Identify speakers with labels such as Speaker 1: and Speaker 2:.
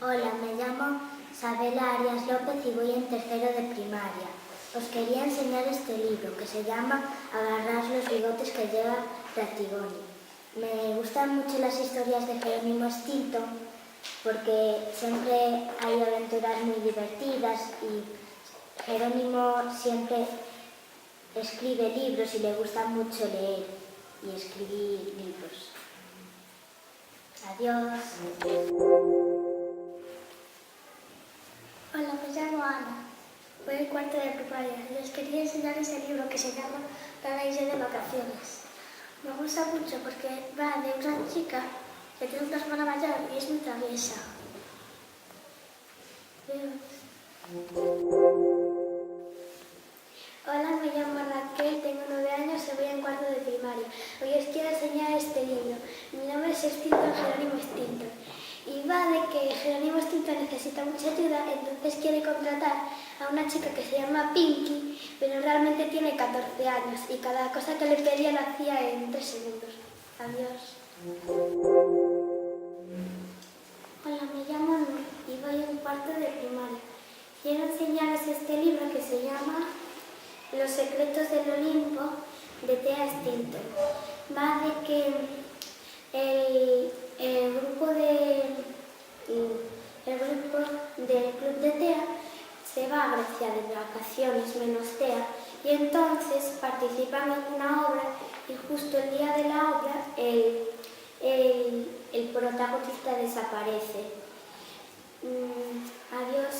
Speaker 1: Hola, me llamo Sabela Arias López y voy en tercero de primaria. Os quería enseñar este libro que se llama Agarrar los bigotes que lleva Ratigoni. Me gustan mucho las historias de Jerónimo Stilton porque siempre hay aventuras muy divertidas y Jerónimo siempre escribe libros y le gusta mucho leer y escribir libros. Adiós.
Speaker 2: Hola, me llamo Ana. Voy en cuarto de primaria. Les quería enseñar ese libro que se llama Paraíso de vacaciones. Me gusta mucho porque va de una chica que tiene una hermana mayor y es muy traviesa. Hola, me llamo Raquel, tengo 9 años y voy en cuarto de primaria. Hoy os quiero enseñar este libro. Mi nombre es Stilton, Jerónimo Stilton. Y va de que Jerónimo Stilton necesita mucha ayuda, entonces quiere contratar a una chica que se llama Pinky, pero realmente tiene 14 años y cada cosa que le pedía la hacía en 3 segundos. Adiós. Hola, me llamo Nur y voy en cuarto de primaria. Quiero enseñaros este libro que se llama Los secretos del Olimpo, de Thea Stilton. Va de que el grupo del club de Thea se va a Grecia de vacaciones menos Thea y entonces participan en una obra y justo el día de la obra el protagonista desaparece. Adiós.